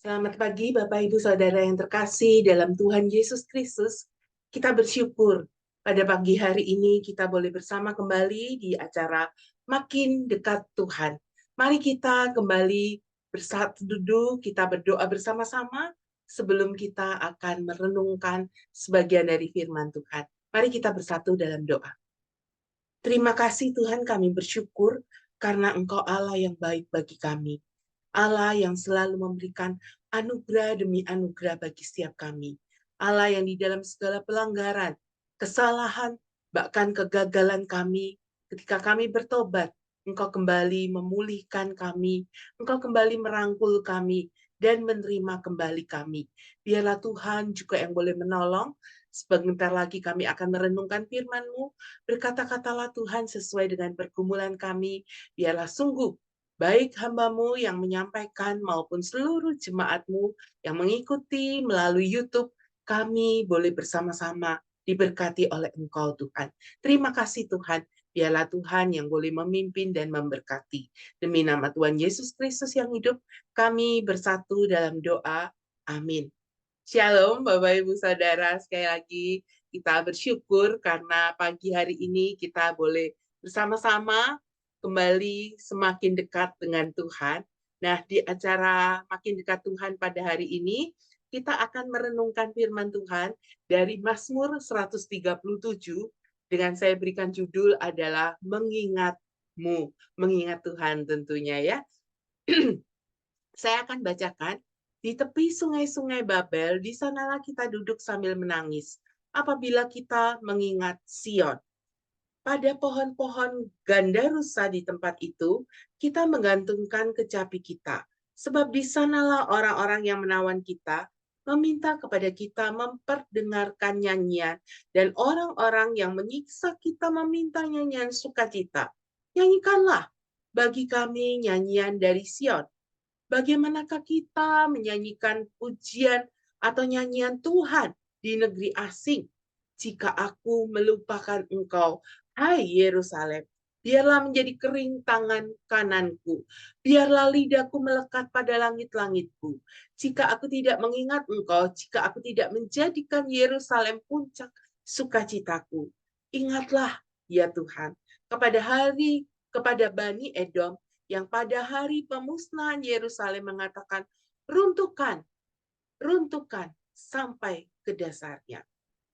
Selamat pagi Bapak Ibu Saudara yang terkasih dalam Tuhan Yesus Kristus. Kita bersyukur pada pagi hari ini kita boleh bersama kembali di acara Makin Dekat Tuhan. Mari kita kembali bersatu duduk, kita berdoa bersama-sama sebelum kita akan merenungkan sebagian dari firman Tuhan. Mari kita bersatu dalam doa. Terima kasih Tuhan, kami bersyukur karena Engkau Allah yang baik bagi kami. Allah yang selalu memberikan anugerah demi anugerah bagi setiap kami. Allah yang di dalam segala pelanggaran, kesalahan, bahkan kegagalan kami, ketika kami bertobat, Engkau kembali memulihkan kami, Engkau kembali merangkul kami, dan menerima kembali kami. Biarlah Tuhan juga yang boleh menolong. Sebentar lagi kami akan merenungkan firman-Mu. Berkata-katalah Tuhan sesuai dengan pergumulan kami. Biarlah sungguh baik hamba-Mu yang menyampaikan maupun seluruh jemaat-Mu yang mengikuti melalui YouTube, kami boleh bersama-sama diberkati oleh Engkau Tuhan. Terima kasih Tuhan. Biarlah Tuhan yang boleh memimpin dan memberkati. Demi nama Tuhan Yesus Kristus yang hidup, kami bersatu dalam doa. Amin. Shalom Bapak Ibu Saudara, sekali lagi kita bersyukur karena pagi hari ini kita boleh bersama-sama kembali semakin dekat dengan Tuhan. Nah, di acara Makin Dekat Tuhan pada hari ini, kita akan merenungkan firman Tuhan dari Mazmur 137, dengan saya berikan judul adalah Mengingatmu, mengingat Tuhan tentunya ya. Saya akan bacakan. Di tepi sungai-sungai Babel, di sanalah kita duduk sambil menangis, apabila kita mengingat Sion. Pada pohon-pohon gandarusa di tempat itu, kita menggantungkan kecapi kita, sebab di sanalah orang-orang yang menawan kita meminta kepada kita memperdengarkan nyanyian, dan orang-orang yang menyiksa kita meminta nyanyian sukacita. Nyanyikanlah bagi kami nyanyian dari Sion. Bagaimanakah kita menyanyikan pujian atau nyanyian Tuhan di negeri asing? Jika aku melupakan engkau, hai Yerusalem, biarlah menjadi kering tangan kananku, biarlah lidahku melekat pada langit-langitku. Jika aku tidak mengingat engkau, jika aku tidak menjadikan Yerusalem puncak sukacitaku, ingatlah ya Tuhan, kepada Bani Edom, yang pada hari pemusnahan Yerusalem mengatakan, runtuhkan, runtuhkan sampai ke dasarnya.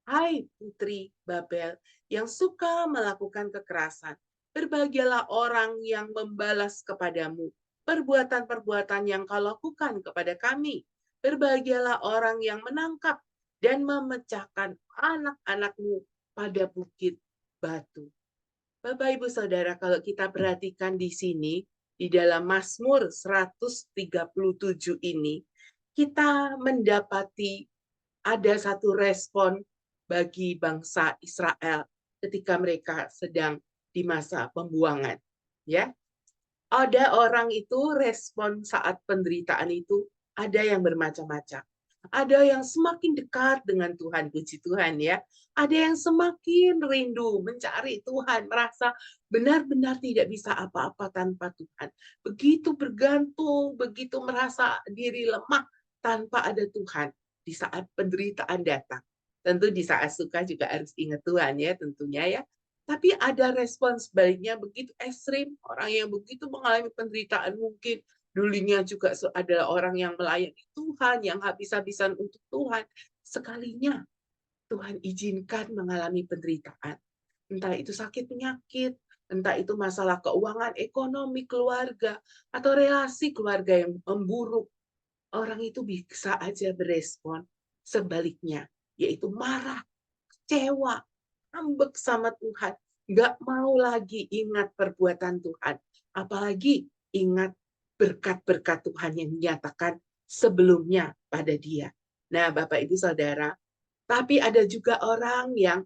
Hai putri Babel yang suka melakukan kekerasan, berbahagialah orang yang membalas kepadamu perbuatan-perbuatan yang kau lakukan kepada kami. Berbahagialah orang yang menangkap dan memecahkan anak-anakmu pada bukit batu. Bapak Ibu Saudara, kalau kita perhatikan di sini, di dalam Mazmur 137 ini, kita mendapati ada satu respon bagi bangsa Israel ketika mereka sedang di masa pembuangan. Ya, ada orang itu respon saat penderitaan itu ada yang bermacam-macam. Ada yang semakin dekat dengan Tuhan, puji Tuhan ya. Ada yang semakin rindu mencari Tuhan, merasa benar-benar tidak bisa apa-apa tanpa Tuhan. Begitu bergantung, begitu merasa diri lemah tanpa ada Tuhan di saat penderitaan datang. Tentu di saat suka juga harus ingat Tuhan ya tentunya ya. Tapi ada respon sebaliknya begitu ekstrim, orang yang begitu mengalami penderitaan mungkin dulunya juga adalah orang yang melayani Tuhan, yang habis-habisan untuk Tuhan. Sekalinya Tuhan izinkan mengalami penderitaan. Entah itu sakit penyakit, entah itu masalah keuangan, ekonomi, keluarga, atau relasi keluarga yang memburuk. Orang itu bisa aja berespon sebaliknya, yaitu marah, kecewa, ngambek sama Tuhan, nggak mau lagi ingat perbuatan Tuhan, apalagi ingat berkat-berkat Tuhan yang dinyatakan sebelumnya pada dia. Nah, Bapak Ibu Saudara, tapi ada juga orang yang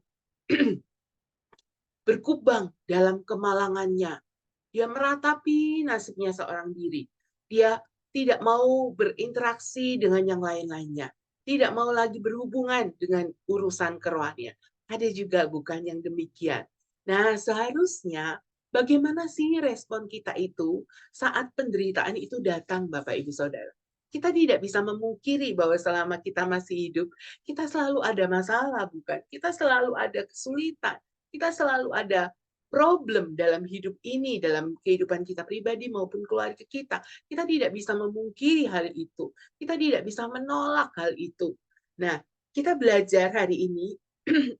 berkubang dalam kemalangannya. Dia meratapi nasibnya seorang diri. Dia tidak mau berinteraksi dengan yang lain-lainnya. Tidak mau lagi berhubungan dengan urusan kerohanian. Ada juga bukan yang demikian. Nah, seharusnya bagaimana sih respon kita itu saat penderitaan itu datang, Bapak Ibu Saudara? Kita tidak bisa memungkiri bahwa selama kita masih hidup, kita selalu ada masalah, bukan? Kita selalu ada kesulitan, kita selalu ada problem dalam hidup ini, dalam kehidupan kita pribadi maupun keluarga kita. Kita tidak bisa memungkiri hal itu. Kita tidak bisa menolak hal itu. Nah, kita belajar hari ini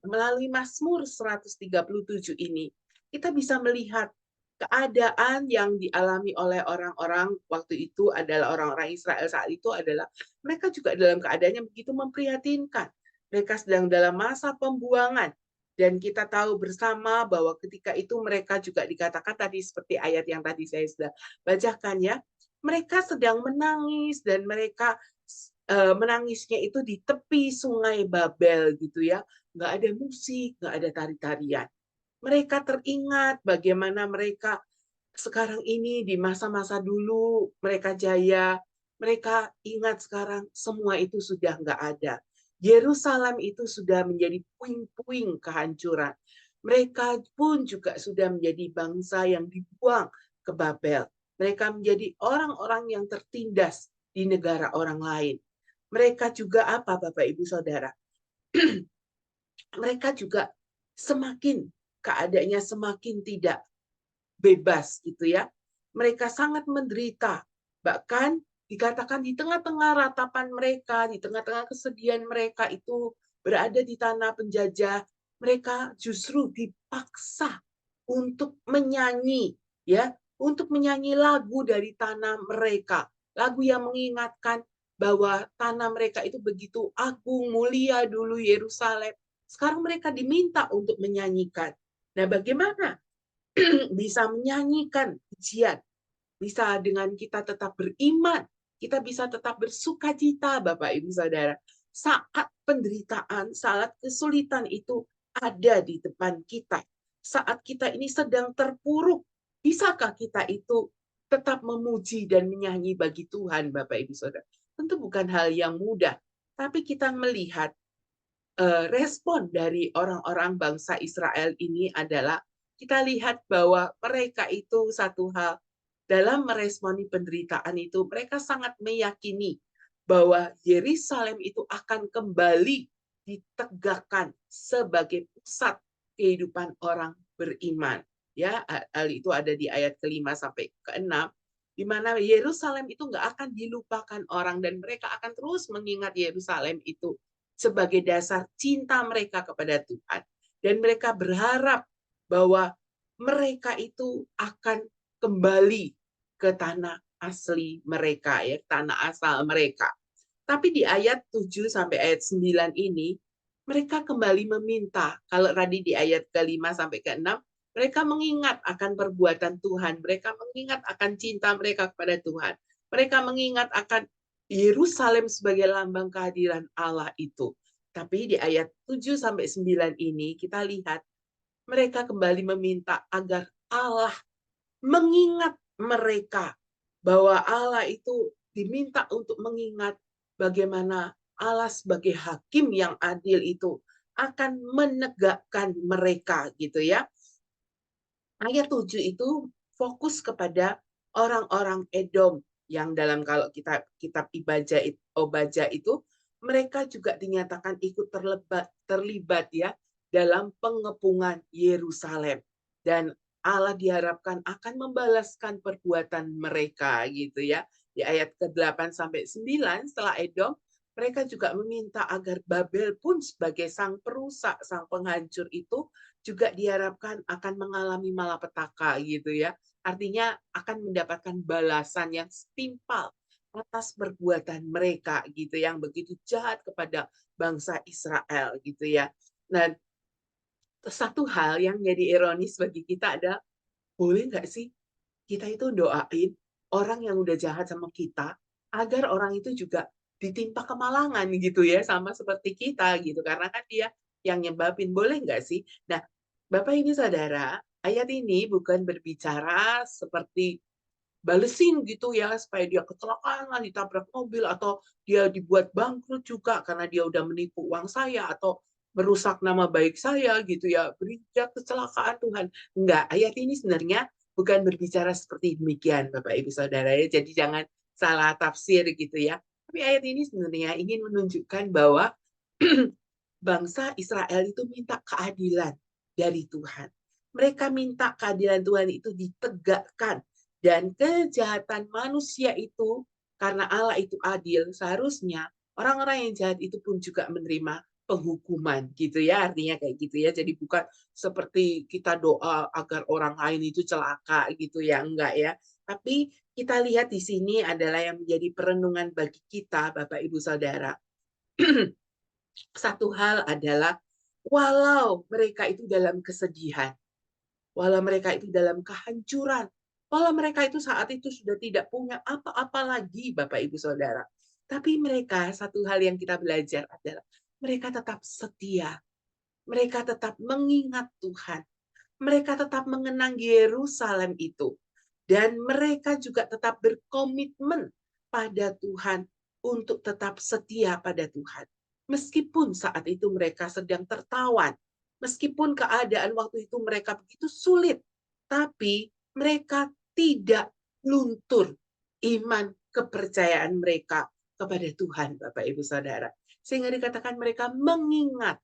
melalui Mazmur 137 ini, kita bisa melihat keadaan yang dialami oleh orang-orang waktu itu adalah orang-orang Israel saat itu adalah mereka juga dalam keadaan yang begitu memprihatinkan. Mereka sedang dalam masa pembuangan. Dan kita tahu bersama bahwa ketika itu mereka juga dikatakan tadi seperti ayat yang tadi saya sudah bacakan ya, mereka sedang menangis dan mereka menangisnya itu di tepi sungai Babel gitu ya. Nggak ada musik, nggak ada tari-tarian. Mereka teringat bagaimana mereka sekarang ini di masa-masa dulu mereka jaya, mereka ingat sekarang semua itu sudah nggak ada. Yerusalem itu sudah menjadi puing-puing kehancuran. Mereka pun juga sudah menjadi bangsa yang dibuang ke Babel. Mereka menjadi orang-orang yang tertindas di negara orang lain. Mereka juga apa, Bapak Ibu Saudara? Mereka juga semakin keadaannya semakin tidak bebas gitu ya. Mereka sangat menderita. Bahkan dikatakan di tengah-tengah ratapan mereka, di tengah-tengah kesedihan mereka itu berada di tanah penjajah, mereka justru dipaksa untuk menyanyi ya, untuk menyanyi lagu dari tanah mereka. Lagu yang mengingatkan bahwa tanah mereka itu begitu agung, mulia dulu Yerusalem. Sekarang mereka diminta untuk menyanyikan. Nah, bagaimana bisa menyanyikan pujian, bisa dengan kita tetap beriman, kita bisa tetap bersuka cita, Bapak Ibu Saudara. Saat penderitaan, saat kesulitan itu ada di depan kita. Saat kita ini sedang terpuruk, bisakah kita itu tetap memuji dan menyanyi bagi Tuhan, Bapak Ibu Saudara? Tentu bukan hal yang mudah, tapi kita melihat respon dari orang-orang bangsa Israel ini adalah kita lihat bahwa mereka itu satu hal dalam meresponi penderitaan itu mereka sangat meyakini bahwa Yerusalem itu akan kembali ditegakkan sebagai pusat kehidupan orang beriman. Ya, hal itu ada di ayat ke-5 sampai ke-6 di mana Yerusalem itu nggak akan dilupakan orang dan mereka akan terus mengingat Yerusalem itu sebagai dasar cinta mereka kepada Tuhan. Dan mereka berharap bahwa mereka itu akan kembali ke tanah asli mereka, ya, tanah asal mereka. Tapi di ayat 7 sampai ayat 9 ini, mereka kembali meminta, kalau tadi di ayat ke-5 sampai ke-6, mereka mengingat akan perbuatan Tuhan, mereka mengingat akan cinta mereka kepada Tuhan, mereka mengingat akan Yerusalem sebagai lambang kehadiran Allah itu. Tapi di ayat 7 sampai 9 ini kita lihat mereka kembali meminta agar Allah mengingat mereka, bahwa Allah itu diminta untuk mengingat bagaimana Allah sebagai hakim yang adil itu akan menegakkan mereka gitu ya. Ayat 7 itu fokus kepada orang-orang Edom yang dalam kalau kita kitab Obadja itu mereka juga dinyatakan ikut terlibat ya dalam pengepungan Yerusalem dan Allah diharapkan akan membalaskan perbuatan mereka gitu ya. Di ayat ke-8 sampai 9 setelah Edom mereka juga meminta agar Babel pun sebagai sang perusak, sang penghancur itu juga diharapkan akan mengalami malapetaka gitu ya. Artinya akan mendapatkan balasan yang setimpal atas perbuatan mereka gitu yang begitu jahat kepada bangsa Israel gitu ya. Dan satu hal yang jadi ironis bagi kita ada boleh nggak sih kita itu doain orang yang udah jahat sama kita agar orang itu juga ditimpa kemalangan gitu ya sama seperti kita gitu karena kan dia yang nyebabin boleh nggak sih? Nah, Bapak Ibu Saudara, ayat ini bukan berbicara seperti balesin gitu ya supaya dia kecelakaan lah ditabrak mobil atau dia dibuat bangkrut juga karena dia udah menipu uang saya atau merusak nama baik saya gitu ya berikan kecelakaan Tuhan. Enggak, ayat ini sebenarnya bukan berbicara seperti demikian Bapak Ibu Saudara ya. Jadi jangan salah tafsir gitu ya. Tapi ayat ini sebenarnya ingin menunjukkan bahwa bangsa Israel itu minta keadilan dari Tuhan. Mereka minta keadilan Tuhan itu ditegakkan. Dan kejahatan manusia itu, karena Allah itu adil, seharusnya orang-orang yang jahat itu pun juga menerima penghukuman gitu ya, artinya kayak gitu ya. Jadi bukan seperti kita doa agar orang lain itu celaka gitu ya, enggak ya. Tapi kita lihat di sini adalah yang menjadi perenungan bagi kita, Bapak Ibu Saudara. Satu hal adalah walau mereka itu dalam kesedihan, walau mereka itu dalam kehancuran, walau mereka itu saat itu sudah tidak punya apa-apa lagi, Bapak Ibu Saudara. Tapi mereka, satu hal yang kita belajar adalah mereka tetap setia. Mereka tetap mengingat Tuhan. Mereka tetap mengenang Yerusalem itu. Dan mereka juga tetap berkomitmen pada Tuhan untuk tetap setia pada Tuhan. Meskipun saat itu mereka sedang tertawan, meskipun keadaan waktu itu mereka begitu sulit, tapi mereka tidak luntur iman kepercayaan mereka kepada Tuhan, Bapak Ibu Saudara. Sehingga dikatakan mereka mengingat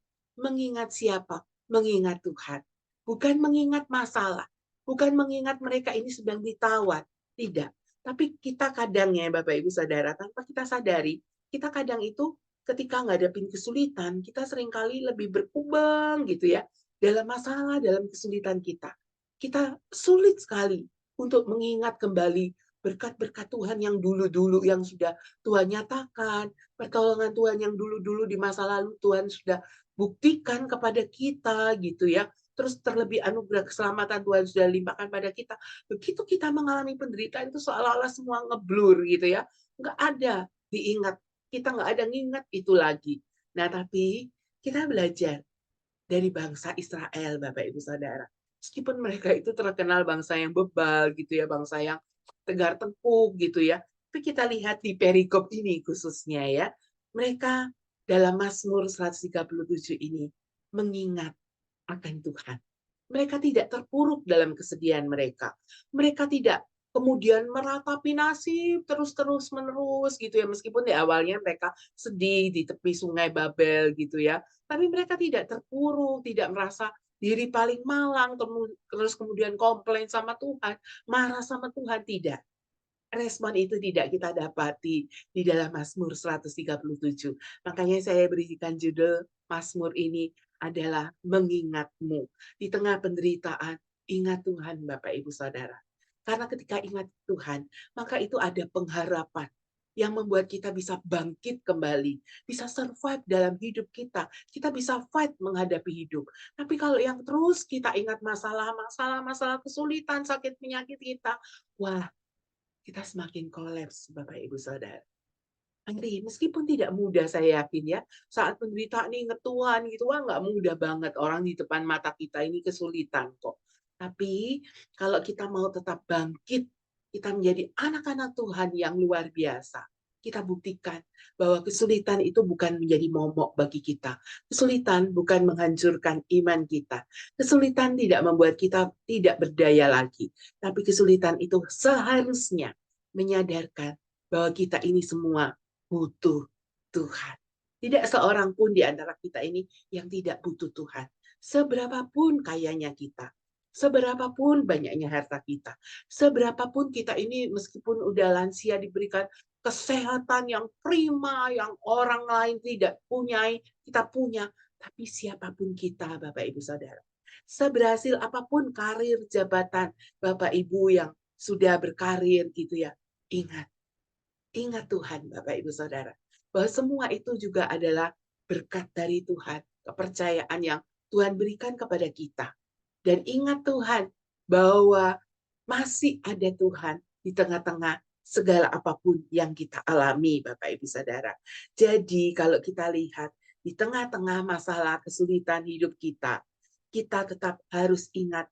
siapa? Mengingat Tuhan. Bukan mengingat masalah, bukan mengingat mereka ini sedang ditawan, tidak. Tapi kita kadang ya Bapak Ibu Saudara, tanpa kita sadari, kita kadang itu ketika ngadepin kesulitan, kita seringkali lebih berkubang gitu ya, dalam masalah, dalam kesulitan kita. Kita sulit sekali untuk mengingat kembali berkat-berkat Tuhan yang dulu-dulu yang sudah Tuhan nyatakan, pertolongan Tuhan yang dulu-dulu di masa lalu Tuhan sudah buktikan kepada kita gitu ya. Terus terlebih anugerah keselamatan Tuhan sudah limpahkan pada kita. Begitu kita mengalami penderitaan itu seolah-olah semua ngeblur gitu ya. Nggak ada diingat. Kita nggak ada ngingat itu lagi. Nah, tapi kita belajar dari bangsa Israel, Bapak Ibu Saudara. Meskipun mereka itu terkenal bangsa yang bebal gitu ya, bangsa yang tegar tengkuk gitu ya. Tapi kita lihat di perikop ini khususnya ya, mereka dalam Mazmur 137 ini mengingat akan Tuhan. Mereka tidak terpuruk dalam kesedihan mereka. Mereka tidak kemudian meratapi nasib terus-terus menerus gitu ya. Meskipun di awalnya mereka sedih di tepi sungai Babel gitu ya. Tapi mereka tidak terpuruk, tidak merasa diri paling malang, terus kemudian komplain sama Tuhan, marah sama Tuhan, tidak. Respon itu tidak kita dapati di dalam Mazmur 137. Makanya saya berikan judul Mazmur ini adalah mengingatmu. Di tengah penderitaan, ingat Tuhan Bapak Ibu Saudara. Karena ketika ingat Tuhan, maka itu ada pengharapan yang membuat kita bisa bangkit kembali, bisa survive dalam hidup kita. Kita bisa fight menghadapi hidup. Tapi kalau yang terus kita ingat masalah kesulitan, sakit penyakit kita, wah, kita semakin kolaps, Bapak Ibu Saudara. Andri, meskipun tidak mudah saya yakin ya, saat penderitaan ini ngetuhan gitu, wah nggak mudah banget orang di depan mata kita ini kesulitan kok. Tapi kalau kita mau tetap bangkit, kita menjadi anak-anak Tuhan yang luar biasa. Kita buktikan bahwa kesulitan itu bukan menjadi momok bagi kita. Kesulitan bukan menghancurkan iman kita. Kesulitan tidak membuat kita tidak berdaya lagi. Tapi kesulitan itu seharusnya menyadarkan bahwa kita ini semua butuh Tuhan. Tidak seorang pun di antara kita ini yang tidak butuh Tuhan. Seberapapun kayanya kita, seberapapun banyaknya harta kita, seberapapun kita ini meskipun udah lansia diberikan kesehatan yang prima, yang orang lain tidak punya, kita punya. Tapi siapapun kita, Bapak Ibu Saudara, seberhasil apapun karir jabatan Bapak Ibu yang sudah berkarir gitu ya, ingat Tuhan Bapak Ibu Saudara, bahwa semua itu juga adalah berkat dari Tuhan, kepercayaan yang Tuhan berikan kepada kita. Dan ingat Tuhan bahwa masih ada Tuhan di tengah-tengah segala apapun yang kita alami, Bapak Ibu Saudara. Jadi kalau kita lihat di tengah-tengah masalah kesulitan hidup kita, kita tetap harus ingat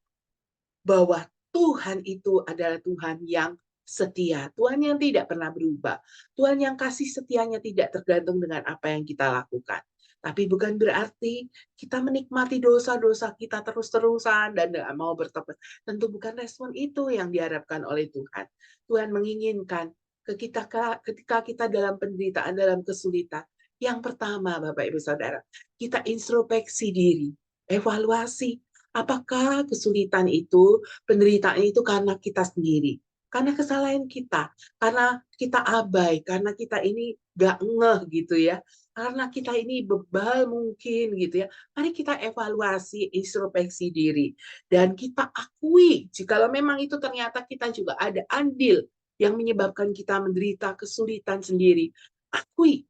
bahwa Tuhan itu adalah Tuhan yang setia, Tuhan yang tidak pernah berubah, Tuhan yang kasih setianya tidak tergantung dengan apa yang kita lakukan. Tapi bukan berarti kita menikmati dosa-dosa kita terus-terusan dan tidak mau bertobat. Tentu bukan respon itu yang diharapkan oleh Tuhan. Tuhan menginginkan ketika kita dalam penderitaan, dalam kesulitan, yang pertama Bapak Ibu Saudara, kita introspeksi diri, evaluasi apakah kesulitan itu, penderitaan itu karena kita sendiri, karena kesalahan kita, karena kita abai, karena kita ini gak ngeh gitu ya, karena kita ini bebal mungkin gitu ya. Mari kita evaluasi, introspeksi diri, dan kita akui jikalau memang itu ternyata kita juga ada andil yang menyebabkan kita menderita kesulitan sendiri. Akui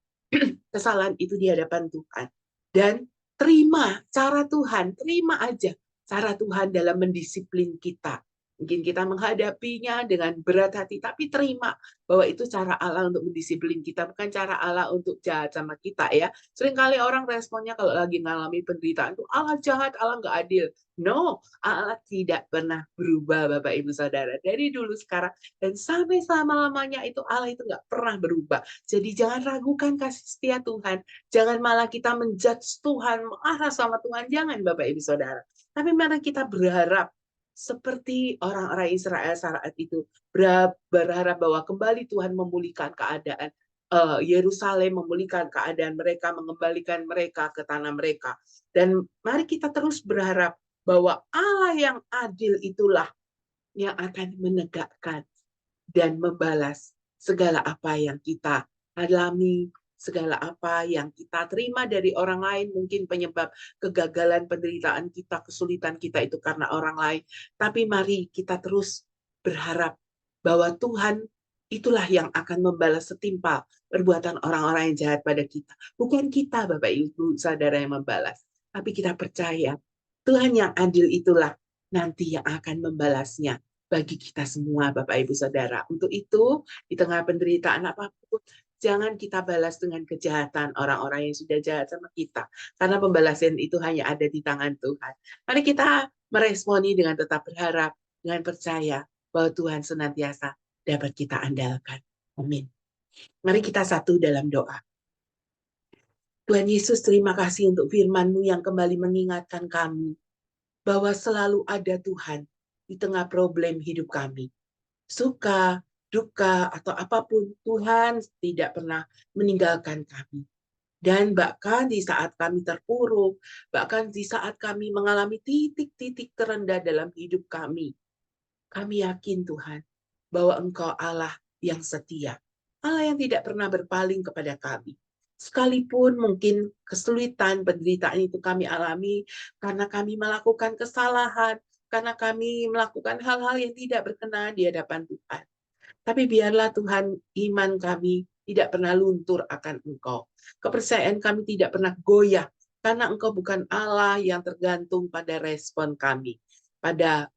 kesalahan itu di hadapan Tuhan. Dan terima cara Tuhan, terima aja cara Tuhan dalam mendisiplin kita. Mungkin kita menghadapinya dengan berat hati, tapi terima bahwa itu cara Allah untuk mendisiplin kita, bukan cara Allah untuk jahat sama kita ya. Seringkali orang responnya kalau lagi mengalami penderitaan itu Allah jahat, Allah nggak adil. No, Allah tidak pernah berubah Bapak Ibu Saudara. Dari dulu sekarang dan sampai selama-lamanya itu Allah itu nggak pernah berubah. Jadi jangan ragukan kasih setia Tuhan. Jangan malah kita menjudge Tuhan, marah sama Tuhan. Jangan Bapak Ibu Saudara. Tapi mari kita berharap seperti orang-orang Israel saat itu berharap bahwa kembali Tuhan memulihkan keadaan Yerusalem, memulihkan keadaan mereka, mengembalikan mereka ke tanah mereka. Dan mari kita terus berharap bahwa Allah yang adil itulah yang akan menegakkan dan membalas segala apa yang kita alami, segala apa yang kita terima dari orang lain, mungkin penyebab kegagalan, penderitaan kita, kesulitan kita itu karena orang lain. Tapi mari kita terus berharap bahwa Tuhan itulah yang akan membalas setimpal perbuatan orang-orang yang jahat pada kita. Bukan kita, Bapak Ibu Saudara, yang membalas. Tapi kita percaya Tuhan yang adil itulah nanti yang akan membalasnya bagi kita semua, Bapak Ibu Saudara. Untuk itu, di tengah penderitaan apapun, jangan kita balas dengan kejahatan orang-orang yang sudah jahat sama kita. Karena pembalasan itu hanya ada di tangan Tuhan. Mari kita meresponi dengan tetap berharap, dengan percaya bahwa Tuhan senantiasa dapat kita andalkan. Amin. Mari kita satu dalam doa. Tuhan Yesus, terima kasih untuk firman-Mu yang kembali mengingatkan kami bahwa selalu ada Tuhan di tengah problem hidup kami. Suka, duka, atau apapun, Tuhan tidak pernah meninggalkan kami. Dan bahkan di saat kami terpuruk, bahkan di saat kami mengalami titik-titik terendah dalam hidup kami yakin Tuhan bahwa Engkau Allah yang setia. Allah yang tidak pernah berpaling kepada kami. Sekalipun mungkin kesulitan, penderitaan itu kami alami karena kami melakukan kesalahan, karena kami melakukan hal-hal yang tidak berkenan di hadapan Tuhan. Tapi biarlah Tuhan, iman kami tidak pernah luntur akan Engkau. Kepercayaan kami tidak pernah goyah, karena Engkau bukan Allah yang tergantung pada respon kami, pada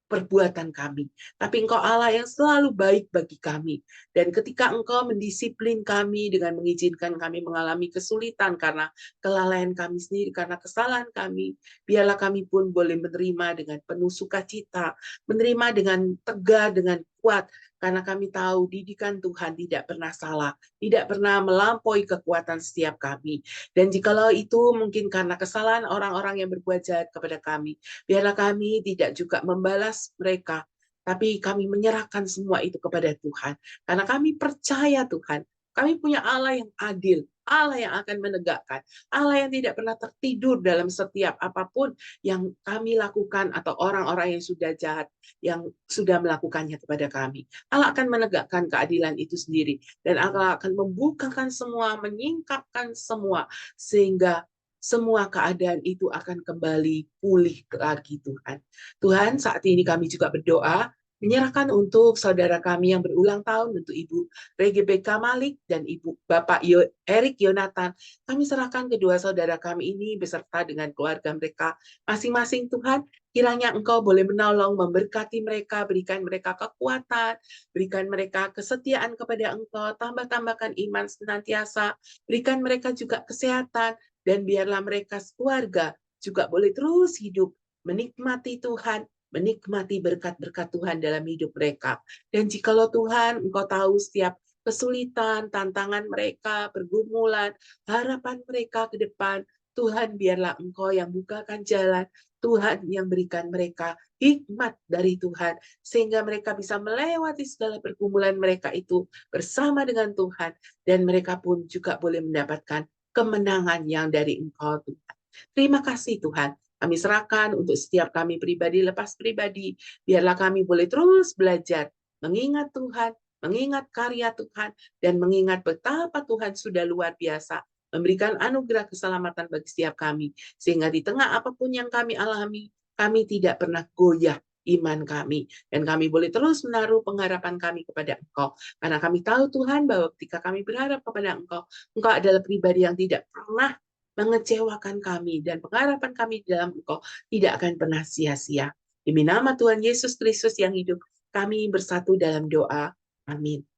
perbuatan kami. Tapi Engkau Allah yang selalu baik bagi kami. Dan ketika Engkau mendisiplin kami dengan mengizinkan kami mengalami kesulitan karena kelalaian kami sendiri, karena kesalahan kami, biarlah kami pun boleh menerima dengan penuh sukacita, menerima dengan tegar, dengan kuat, karena kami tahu didikan Tuhan tidak pernah salah, tidak pernah melampaui kekuatan setiap kami. Dan jikalau itu mungkin karena kesalahan orang-orang yang berbuat jahat kepada kami, biarlah kami tidak juga membalas mereka, tapi kami menyerahkan semua itu kepada Tuhan. Karena kami percaya Tuhan, kami punya Allah yang adil, Allah yang akan menegakkan, Allah yang tidak pernah tertidur dalam setiap apapun yang kami lakukan atau orang-orang yang sudah jahat, yang sudah melakukannya kepada kami. Allah akan menegakkan keadilan itu sendiri. Dan Allah akan membukakan semua, menyingkapkan semua, sehingga semua keadaan itu akan kembali pulih lagi Tuhan. Tuhan, saat ini kami juga berdoa, menyerahkan untuk saudara kami yang berulang tahun, untuk Ibu Rebecca Malik dan Ibu Bapak Erik Yonatan. Kami serahkan kedua saudara kami ini beserta dengan keluarga mereka masing-masing Tuhan. Kiranya Engkau boleh menolong, memberkati mereka, berikan mereka kekuatan, berikan mereka kesetiaan kepada Engkau, tambah-tambahkan iman senantiasa, berikan mereka juga kesehatan, dan biarlah mereka sekeluarga juga boleh terus hidup, menikmati Tuhan, menikmati berkat-berkat Tuhan dalam hidup mereka. Dan jikalau Tuhan, Engkau tahu setiap kesulitan, tantangan mereka, pergumulan, harapan mereka ke depan, Tuhan biarlah Engkau yang bukakan jalan, Tuhan yang berikan mereka hikmat dari Tuhan, sehingga mereka bisa melewati segala pergumulan mereka itu bersama dengan Tuhan, dan mereka pun juga boleh mendapatkan kemenangan yang dari Engkau, Tuhan. Terima kasih Tuhan. Kami serahkan untuk setiap kami pribadi lepas pribadi, biarlah kami boleh terus belajar mengingat Tuhan, mengingat karya Tuhan, dan mengingat betapa Tuhan sudah luar biasa memberikan anugerah keselamatan bagi setiap kami, sehingga di tengah apapun yang kami alami, kami tidak pernah goyah iman kami, dan kami boleh terus menaruh pengharapan kami kepada Engkau, karena kami tahu Tuhan bahwa ketika kami berharap kepada Engkau, Engkau adalah pribadi yang tidak pernah mengecewakan kami, dan pengharapan kami dalam Engkau tidak akan pernah sia-sia. Demi nama Tuhan Yesus Kristus yang hidup, kami bersatu dalam doa. Amin.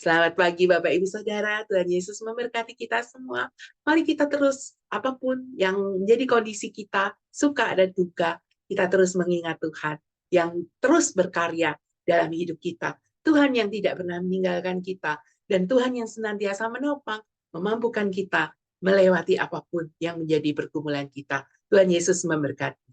Selamat pagi Bapak Ibu Saudara, Tuhan Yesus memberkati kita semua. Mari kita terus, apapun yang menjadi kondisi kita, suka dan duka, kita terus mengingat Tuhan yang terus berkarya dalam hidup kita. Tuhan yang tidak pernah meninggalkan kita, dan Tuhan yang senantiasa menopang, memampukan kita melewati apapun yang menjadi pergumulan kita. Tuhan Yesus memberkati.